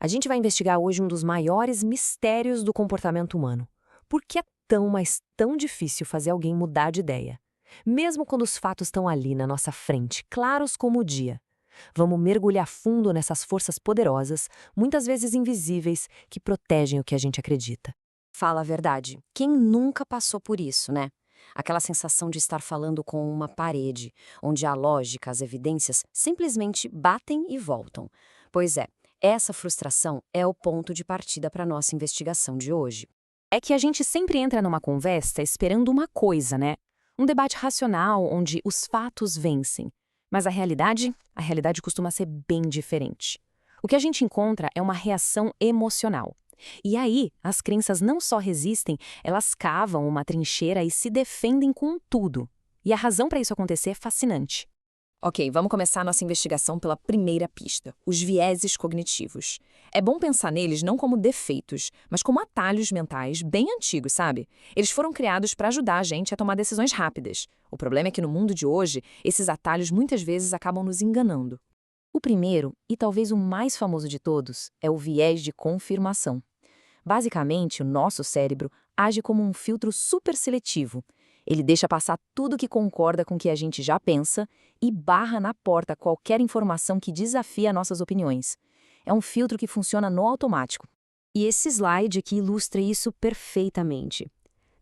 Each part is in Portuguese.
A gente vai investigar hoje um dos maiores mistérios do comportamento humano. Por que é tão, mas tão difícil fazer alguém mudar de ideia? Mesmo quando os fatos estão ali na nossa frente, claros como o dia. Vamos mergulhar fundo nessas forças poderosas, muitas vezes invisíveis, que protegem o que a gente acredita. Fala a verdade. Quem nunca passou por isso, né? Aquela sensação de estar falando com uma parede, onde a lógica, as evidências simplesmente batem e voltam. Pois é, essa frustração é o ponto de partida para a nossa investigação de hoje. É que a gente sempre entra numa conversa esperando uma coisa, né? Um debate racional onde os fatos vencem. Mas a realidade costuma ser bem diferente. O que a gente encontra é uma reação emocional. E aí, as crenças não só resistem, elas cavam uma trincheira e se defendem com tudo. E a razão para isso acontecer é fascinante. Ok, vamos começar a nossa investigação pela primeira pista, os vieses cognitivos. É bom pensar neles não como defeitos, mas como atalhos mentais bem antigos, sabe? Eles foram criados para ajudar a gente a tomar decisões rápidas. O problema é que no mundo de hoje, esses atalhos muitas vezes acabam nos enganando. O primeiro, e talvez o mais famoso de todos, é o viés de confirmação. Basicamente, o nosso cérebro age como um filtro super seletivo. Ele deixa passar tudo que concorda com o que a gente já pensa e barra na porta qualquer informação que desafia nossas opiniões. É um filtro que funciona no automático. E esse slide aqui ilustra isso perfeitamente.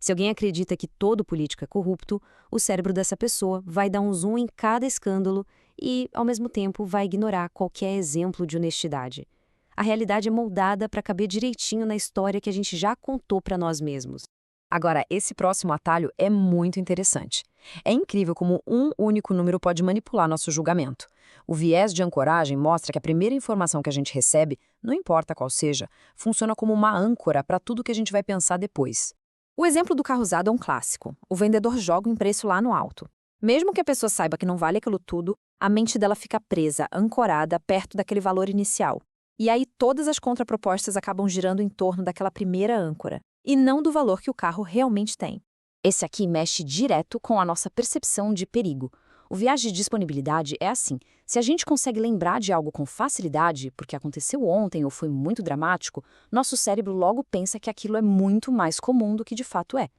Se alguém acredita que todo político é corrupto, o cérebro dessa pessoa vai dar um zoom em cada escândalo e, ao mesmo tempo, vai ignorar qualquer exemplo de honestidade. A realidade é moldada para caber direitinho na história que a gente já contou para nós mesmos. Agora, esse próximo atalho é muito interessante. É incrível como um único número pode manipular nosso julgamento. O viés de ancoragem mostra que a primeira informação que a gente recebe, não importa qual seja, funciona como uma âncora para tudo que a gente vai pensar depois. O exemplo do carro usado é um clássico. O vendedor joga um preço lá no alto. Mesmo que a pessoa saiba que não vale aquilo tudo, a mente dela fica presa, ancorada, perto daquele valor inicial. E aí todas as contrapropostas acabam girando em torno daquela primeira âncora, e não do valor que o carro realmente tem. Esse aqui mexe direto com a nossa percepção de perigo. O viés de disponibilidade é assim: se a gente consegue lembrar de algo com facilidade, porque aconteceu ontem ou foi muito dramático, nosso cérebro logo pensa que aquilo é muito mais comum do que de fato é.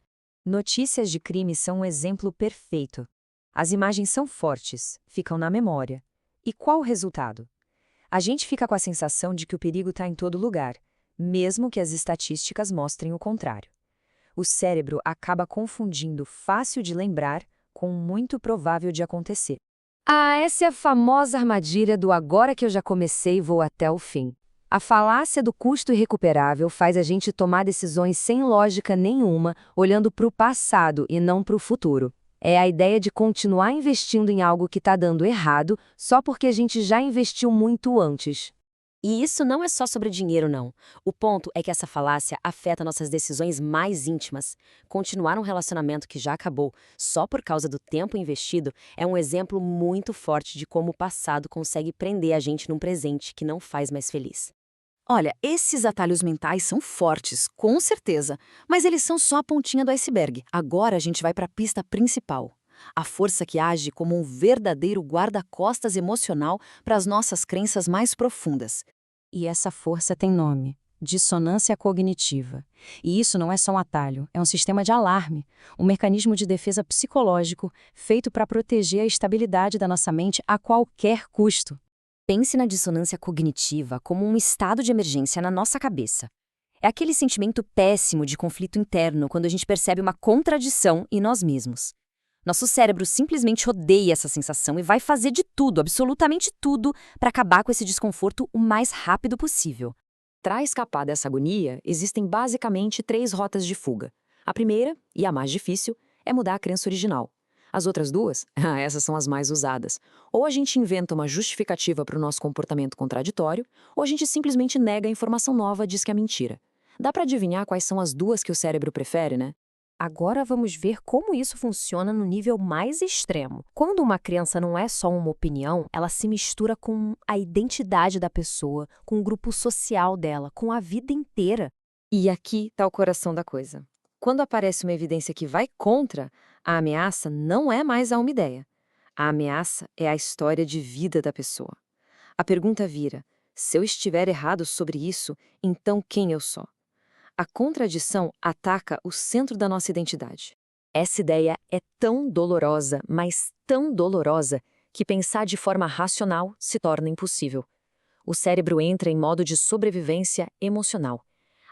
Notícias de crime são um exemplo perfeito. As imagens são fortes, ficam na memória. E qual o resultado? A gente fica com a sensação de que o perigo está em todo lugar, mesmo que as estatísticas mostrem o contrário. O cérebro acaba confundindo fácil de lembrar com muito provável de acontecer. Ah, essa é a famosa armadilha do agora que eu já comecei, vou até o fim. A falácia do custo irrecuperável faz a gente tomar decisões sem lógica nenhuma, olhando para o passado e não para o futuro. É a ideia de continuar investindo em algo que está dando errado só porque a gente já investiu muito antes. E isso não é só sobre dinheiro, não. O ponto é que essa falácia afeta nossas decisões mais íntimas. Continuar um relacionamento que já acabou só por causa do tempo investido é um exemplo muito forte de como o passado consegue prender a gente num presente que não faz mais feliz. Olha, esses atalhos mentais são fortes, com certeza, mas eles são só a pontinha do iceberg. Agora a gente vai para a pista principal. A força que age como um verdadeiro guarda-costas emocional para as nossas crenças mais profundas. E essa força tem nome: dissonância cognitiva. E isso não é só um atalho, é um sistema de alarme, um mecanismo de defesa psicológico feito para proteger a estabilidade da nossa mente a qualquer custo. Pense na dissonância cognitiva como um estado de emergência na nossa cabeça. É aquele sentimento péssimo de conflito interno quando a gente percebe uma contradição em nós mesmos. Nosso cérebro simplesmente odeia essa sensação e vai fazer de tudo, absolutamente tudo, para acabar com esse desconforto o mais rápido possível. Para escapar dessa agonia, existem basicamente 3 rotas de fuga. A primeira, e a mais difícil, é mudar a crença original. As outras 2, essas são as mais usadas. Ou a gente inventa uma justificativa para o nosso comportamento contraditório, ou a gente simplesmente nega a informação nova e diz que é mentira. Dá para adivinhar quais são as 2 que o cérebro prefere, né? Agora vamos ver como isso funciona no nível mais extremo. Quando uma crença não é só uma opinião, ela se mistura com a identidade da pessoa, com o grupo social dela, com a vida inteira. E aqui está o coração da coisa. Quando aparece uma evidência que vai contra, a ameaça não é mais a uma ideia. A ameaça é a história de vida da pessoa. A pergunta vira: Se eu estiver errado sobre isso, então quem eu sou? A contradição ataca o centro da nossa identidade. Essa ideia é tão dolorosa, mas tão dolorosa, que pensar de forma racional se torna impossível. O cérebro entra em modo de sobrevivência emocional.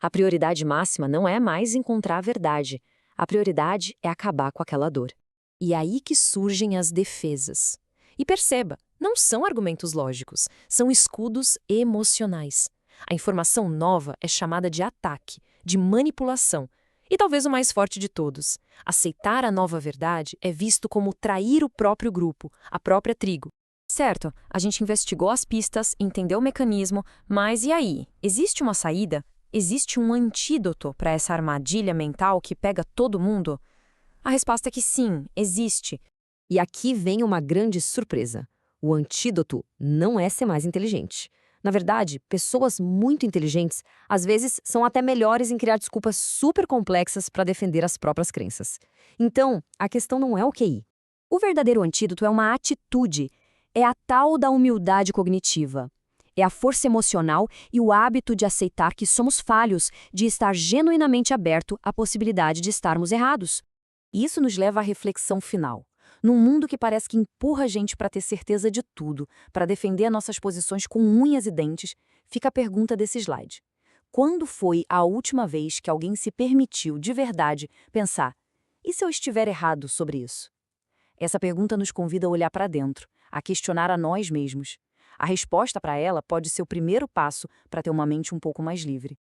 A prioridade máxima não é mais encontrar a verdade. A prioridade é acabar com aquela dor. E é aí que surgem as defesas. E perceba, não são argumentos lógicos, são escudos emocionais. A informação nova é chamada de ataque, de manipulação. E talvez o mais forte de todos, aceitar a nova verdade é visto como trair o próprio grupo, a própria tribo. Certo, a gente investigou as pistas, entendeu o mecanismo, mas e aí? Existe uma saída? Existe um antídoto para essa armadilha mental que pega todo mundo? A resposta é que sim, existe. E aqui vem uma grande surpresa. O antídoto não é ser mais inteligente. Na verdade, pessoas muito inteligentes, às vezes, são até melhores em criar desculpas super complexas para defender as próprias crenças. Então, a questão não é o QI. O verdadeiro antídoto é uma atitude. É a tal da humildade cognitiva. É a força emocional e o hábito de aceitar que somos falhos, de estar genuinamente aberto à possibilidade de estarmos errados. Isso nos leva à reflexão final. Num mundo que parece que empurra a gente para ter certeza de tudo, para defender nossas posições com unhas e dentes, fica a pergunta desse slide. Quando foi a última vez que alguém se permitiu, de verdade, pensar: e se eu estiver errado sobre isso? Essa pergunta nos convida a olhar para dentro, a questionar a nós mesmos. A resposta para ela pode ser o primeiro passo para ter uma mente um pouco mais livre.